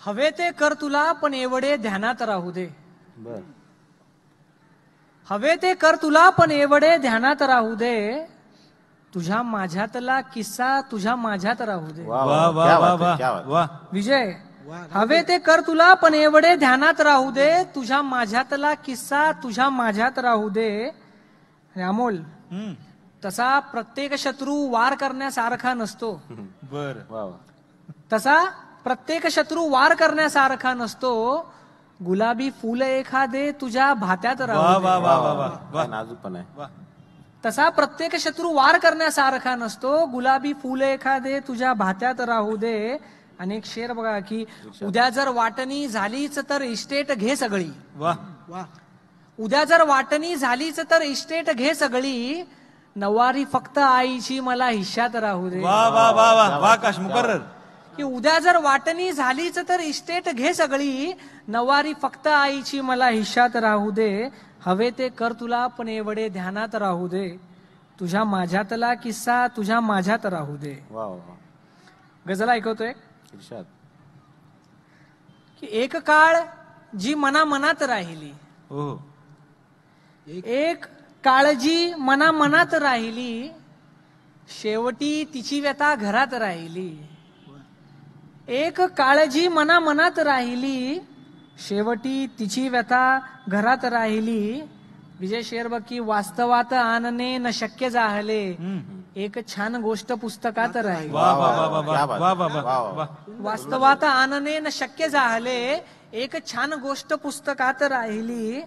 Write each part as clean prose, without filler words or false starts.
हवे ते कर तुला पण एवढे ध्यानात राहू दे. बर. हवे ते कर तुला पण एवढे ध्यानात राहू दे. तुझ्या माझ्यातला किस्सा तुझ्या माझ्यात राहू दे. वाह वाह वाह वाह क्या वाह बात है, क्या वाह बात है. वाह. विजय, हवे ते कर तुला पण एवढे ध्यानात राहू दे. तुझ्या माझ्यातला किस्सा तुझ्या माझ्यात राहू दे. आणि अमोल, तसा प्रत्येक शत्रू वार करण्यासारखा नसतो. बर. वाह वाह. तसा प्रत्येक शत्रू वार करण्यासारखा नसतो. गुलाबी फुल एखादे तुझ्या भात्यात वाह राहू वाह दे. वाह वाह वाह वाह काय वाह नाजूक पण आहे. वाह. तसा प्रत्येक शत्रू वार करण्यासारखा नसतो. गुलाबी फुल एखादे तुझ्या भात्यात राहू दे. आणि एक शेर बघा की उद्या जर वाटणी झालीच तर इस्टेट घे सगळी. वाह. उद्या जर वाटणी झालीच तर इस्टेट घे सगळी. नवारी फक्त आईची मला हिश्श्यात राहू दे. वाह वाह वाह वाह वाह. काश मुकर्रर. की उद्या जर वाटणी झालीच तर इस्टेट घे सगळी. नवारी फक्त आईची मला हिश्श्यात राहू दे. हवे ते कर तुला पण एवढे ध्यानात राहू दे. तुझ्या माझ्यातला किस्सा तुझ्या माझ्यात राहू दे. वाह वाह. गजल ऐकवतोय इर्शाद. की एक काळ जी मनामनात राहिली. हो. एक काळजी मनामनात राहिली. शेवटी तिची व्यथा घरात राहिली. एक काळजी मनामनात राहिली. शेवटी तिची व्यथा घरात राहिली. विजय शेर बघ की वास्तवात आणणे न शक्य झाले. एक छान गोष्ट पुस्तकात राहिली. वाह वाह वाह वाह क्या वाह बात वाह है. वाह वाह वाह वाह. वाह. वास्तवात आणणे न शक्य झाले. एक छान गोष्ट पुस्तकात राहिली.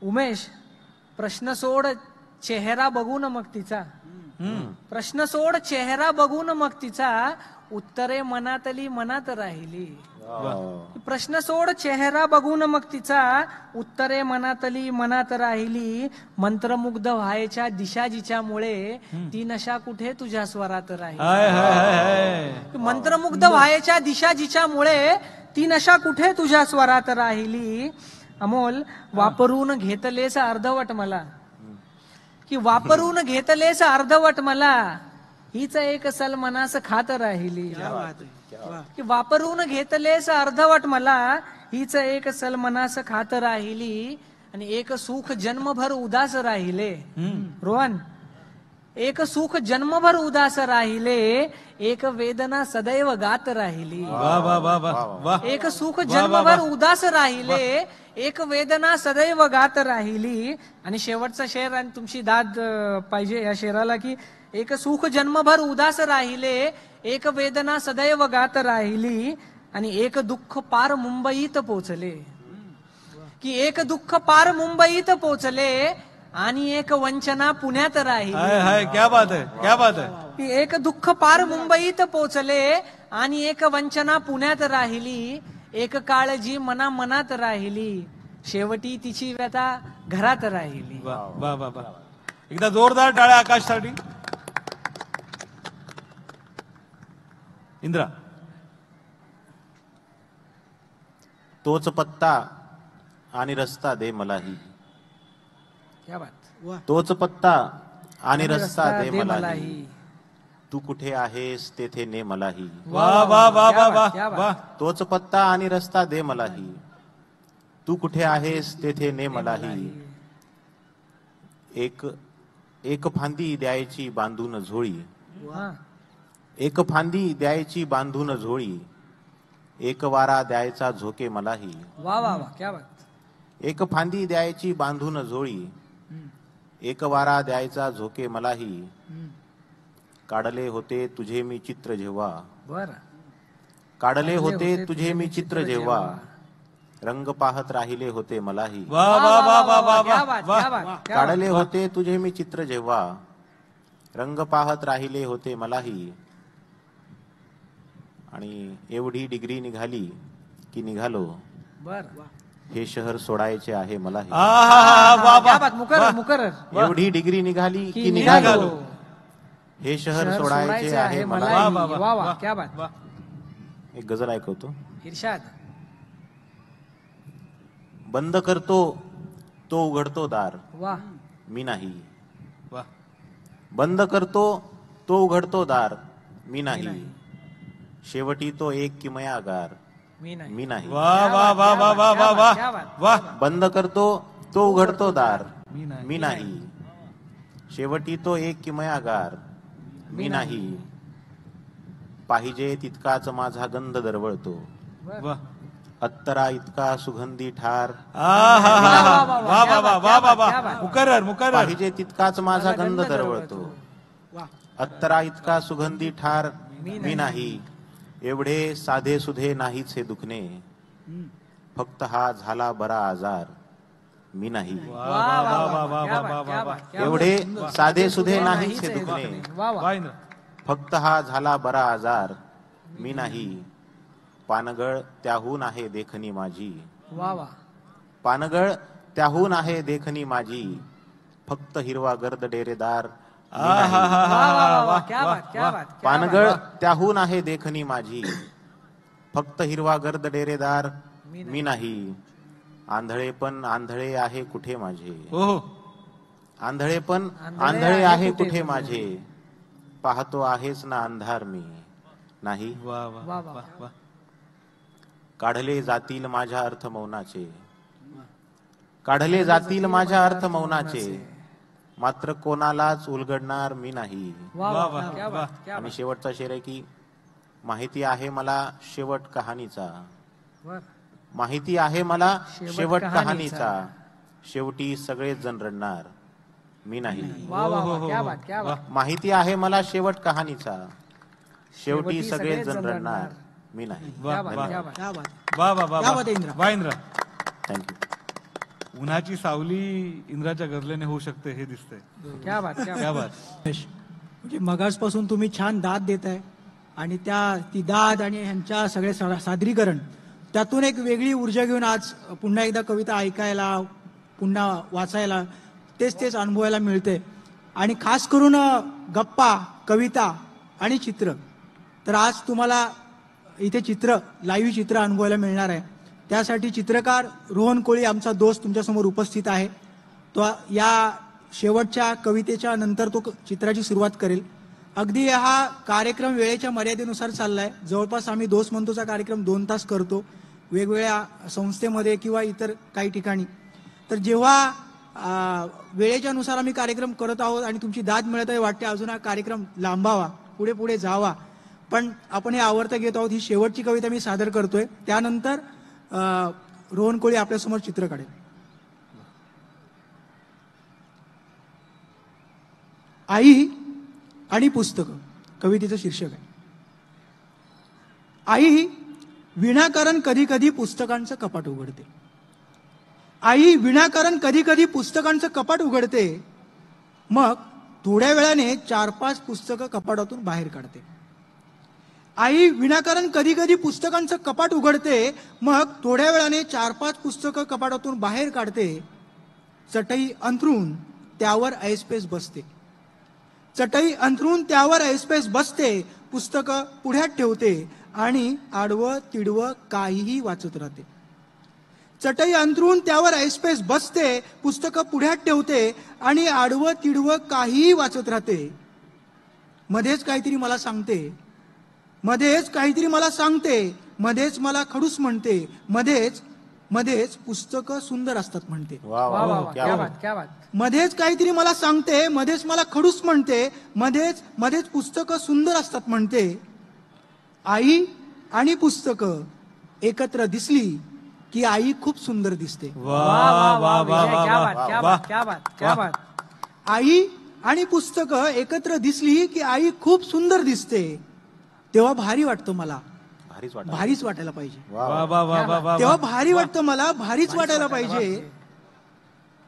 उमेश, प्रश्न सोड चेहरा बघून मग तिचा. प्रश्न सोड चेहरा बघून मग तिचा. उत्तरे मनातली मनात राहिली. वाह. प्रश्न सोड चेहरा बघून मग तिचा. उत्तरे मनातली मनात राहिली. मंत्रमुग्ध व्हायच्या दिशा जिच्यामुळे ती नशा कुठे तुझ्या स्वरात राहिली. हाय हाय हाय हाय. मंत्रमुग्ध व्हायच्या दिशा जिच्यामुळे ती नशा कुठे तुझ्या स्वरात राहिली. अमोल, वापरून घेतलेस अर्धवट मला. की वापरून घेतलेस अर्धवट मला. हीच एक सलमनास खात राहिली. की वापरून घेतलेस अर्धवट मला. हीच एक सलमनास खात राहिली. आणि एक सुख जन्मभर उदास राहिले. रोहन, एक सुख जन्मभर उदास राहिले. एक वेदना सदैव गात राहिली. वाह वाह वाह वाह वाह. एक सुख जन्मभर उदास राहिले. एक वेदना सदैव गात राहिली. आणि शेवटचा शेर आणि तुमची दाद पाहिजे या शेराला की एक सुख जन्मभर उदास राहिले. एक वेदना सदैव गात राहिली. आणि एक दुःख पार मुंबईत पोचले. की एक दुःख पार मुंबईत पोचले. आणि एक वंचना पुण्यात राहिली. हाय हाय. क्या बात है, क्या बात है. की एक दुःख पार मुंबईत पोचले. आणि एक वंचना पुण्यात राहिली. एक काळजी मनामनात राहिली. शेवटी तिची व्यथा घरात राहिली. वाह वाह वाह वाह. एकदा जोरदार टाळ्या आकाशसाठी. इंद्रा. तोच पत्ता आणि रस्ता दे मलाही. क्या बात. तोच पत्ता आणि रस्ता दे मलाही. तू कुठे आहेस तेथे ने मलाही. वाह वाह वाह वाह वाह क्या बात. वाह. तोच पत्ता आणि रस्ता दे मलाही. तू कुठे आहेस तेथे ने मलाही. एक फांदी द्यायची बांधून झोळी. हा. एक फांदी द्यायची बांधून झोळी. एक वारा द्यायचा झोके मलाही. वा वा वा. क्या बात. एक फांदी द्यायची बांधून झोळी. एक वारा द्यायचा झोके मलाही. काढले होते तुझे मी चित्र जेव्हा. बर. काढले होते तुझे मी चित्र जेव्हा. रंग पाहत राहिले होते मलाही. वाह वाह वाह वाह वाह क्या वाह बात. वाह. क्या बात. क्या बात. काढले होते तुझे मी चित्र जेव्हा. रंग पाहत राहिले होते मलाही. आणि एवढी डिग्री निघाली की निघालो. बर. हे शहर सोडायचे आहे मलाही. आहा, वाह क्या वाह. बात. मुकरर मुकरर. एवढी डिग्री निघाली की की निघालो. निघालो. हे शहर सोडायचे आहे मला. वाह, मलाही. वाह, वा वा. क्या बात. वाह. एक गजल ऐकवतो. इर्शाद. बंद करतो तो उघडतो दार. वा. मी नाही. वाह. बंद करतो तो उघडतो दार. मी नाही. शेवटी तो एक किमयागार. मी नाही. मी नाही. वा वा वा वा वा वा वा क्या बात. वा. बंद करतो तो उघडतो दार, मी नाही. मी नाही. शेवटी तो एक किमयागार, मी नाही. पाहिजे तितकाच माझा गंध दरवळतो, वा. अत्तरा इतका सुगंधी ठार. वा वा वा वा वा वा वा. मुकर्रर मुकर्रर. पाहिजे तितकाच माझा गंध दरवळतो, अत्तरा इतका सुगंधी ठार. मी नाही. एवढे साधे सुधे नाहीच हे दुखणे, फक्त हा झाला बरा आजार. मी नाही. वा वा वा वा वा वा वा वा. एवढे साधे सुधे नाहीच हे दुखणे, वा इंद्र. फक्त हा झाला बरा आजार. मी नाही. पानगळ त्याहून आहे देखणी माझी, वा वा. पानगळ त्याहून आहे देखणी माझी, फक्त हिरवा गर्द डेरेदार. मी हा हा नाही. हा वा वा वा वा. वा क्या बात क्या बात. क्या पानगळ त्याहून आहे देखणी माझी, फक्त हिरवा गर्द डेरेदार. मी नाही. आंधळे पण आंधळे आहे कुठे माझे, हो हो. आंधळे पण आंधळे आहे कुठे माझे, पाहतो आहेच ना अंधार मी नाही. वा वा वा वा. वा वा. काढले जातील माझ्या अर्थ मौनाचे, काढले जातील माझ्या अर्थ मौनाचे, मात्र कोणालाच उलगडणार मी नाही. वा वा वा. वा क्या वा. बात क्या आणि बात. शेवटचा शेर आहे की माहिती आहे मला शेवट कहाणीचा, बर. माहिती आहे मला शेवट कहाणीचा. कहाणीचा, शेवटी सगळेच जण रडणार मी नाही. वा वा हो, वा. हो, क्या हो. बात क्या बात. माहिती आहे मला शेवट कहाणीचा, शेवटी शेवटी सगळेच जण सगळेच जण रडणार रडणार. मी नाही. वा क्या बात वा क्या बात. क्या बात. वा वा वा क्या वा. बात आहे इंद्रा. वा इंद्र. थँक्यू. उन्हाची सावली इंद्राच्या गरजेने होऊ शकते हे दिसतंय. क्या बात क्या क्या बात. बात. म्हणजे मगासपासून तुम्ही छान दाद देताय आणि ती दाद आणि ह्यांच्या सगळे सादरीकरण त्यातून एक वेगळी ऊर्जा घेऊन आज पुन्हा एकदा कविता ऐकायला पुन्हा वाचायला तेच अनुभवायला मिळते. आणि खास करून गप्पा कविता आणि चित्र, तर आज तुम्हाला इथे लाईव्ह चित्र अनुभवायला मिळणार आहे. त्यासाठी चित्रकार रोहन कोळी आमचा दोस्त तुमच्यासमोर उपस्थित आहे. तो या शेवटच्या कवितेच्या नंतर तो चित्राची सुरुवात करेल. अगदी हा कार्यक्रम वेळेच्या मर्यादेनुसार चाललाय. जवळपास आम्ही दोस्त म्हणतोचा कार्यक्रम 2 तास करतो वेगवेगळ्या संस्थेमध्ये किंवा इतर काही ठिकाणी. तर जेव्हा वेळेच्या नुसार आम्ही कार्यक्रम करत आहोत आणि तुमची दाद मिळत आहे, वाटते अजून हा कार्यक्रम लांबावा, पुढे पुढे जावा, पण आपण हे आवर्त घेत आहोत. ही शेवटची कविता मी सादर करतोय. त्यानंतर रोहन कोळी आपल्यासमोर चित्र काढेल. आई आणि पुस्तकं कवितेचं शीर्षक आहे. आई विनाकारण कधी कधी पुस्तकांचं कपाट उघडते. आई विनाकारण कधी कधी पुस्तकांचं कपाट उघडते, मग थोड्या वेळाने 4-5 पुस्तकं कपाटातून बाहेर काढते. आई विनाकारण कधी कधी पुस्तकांचं कपाट उघडते, मग थोड्या वेळाने 4-5 पुस्तकं कपाटातून बाहेर काढते. चटई अंथरून त्यावर ऐसपैस बसते. चटई अंथरून त्यावर ऐसपैस बसते, पुस्तकं पुढ्यात ठेवते आणि आडवं तिडवं काहीही वाचत राहते. चटई अंथरून त्यावर ऐसपैस बसते, पुस्तकं पुढ्यात ठेवते आणि आडवं तिडवं काहीही वाचत राहते. मध्येच काहीतरी मला सांगते, मध्येच काहीतरी मला सांगते, मध्येच मला खडूस म्हणते, मध्येच पुस्तकं सुंदर असतात म्हणते. वा वा वा वा वा. वा. क्या क्या बात. बात क्या बात. मध्येच काहीतरी मला सांगते, मध्येच मला खडूस म्हणते, मध्येच पुस्तकं सुंदर असतात म्हणते. आई आणि पुस्तकं एकत्र दिसली की आई खूप सुंदर दिसते. वा वा वा विजय, क्या वा बात क्या वा. बात क्या बात क्या बात. आई आणि पुस्तकं एकत्र दिसली की आई खूप सुंदर दिसते. तेव्हा भारी वाटतं मला, भारीच वाटत. भारीच वाटायला पाहिजे. वा वा वा. वा वा वा तेव्हा वा. भारी वाटतं मला, भारीच वाटायला पाहिजे.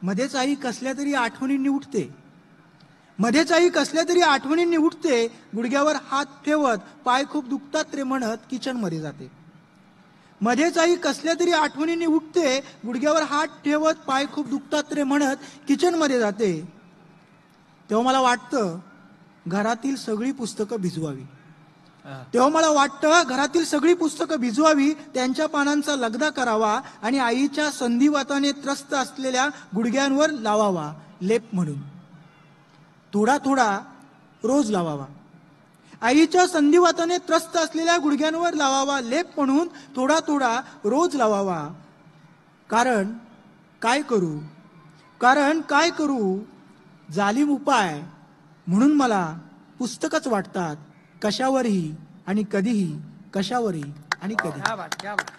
मध्येच आई कसल्या तरी आठवणींनी उठते, मध्येच आई कसल्या तरी आठवणींनी उठते, गुडघ्यावर हात ठेवत पाय खूप दुखतात रे म्हणत किचन मध्ये जाते. मध्येच आई कसल्या तरी आठवणींनी उठते, गुडघ्यावर हात ठेवत पाय खूप दुखतात रे म्हणत किचन मध्ये जाते. तेव्हा मला वाटतं घरातील सगळी पुस्तकं भिजवावी. तेव्हा मला वाटतं घरातील सगळी पुस्तकं भिजवावी, त्यांच्या पानांचा लगदा करावा आणि आईच्या संधिवाताने त्रस्त असलेल्या गुडघ्यांवर लावावा लेप म्हणून. थोडा थोडा रोज लावावा. आईच्या संधिवाताने त्रस्त असलेल्या गुडघ्यांवर लावावा लेप म्हणून थोडा थोडा रोज लावावा. कारण काय करू जालिम उपाय म्हणून मला पुस्तकच वाटतात कशावरही आणि कधीही, कशावरही आणि कधी. क्या बात.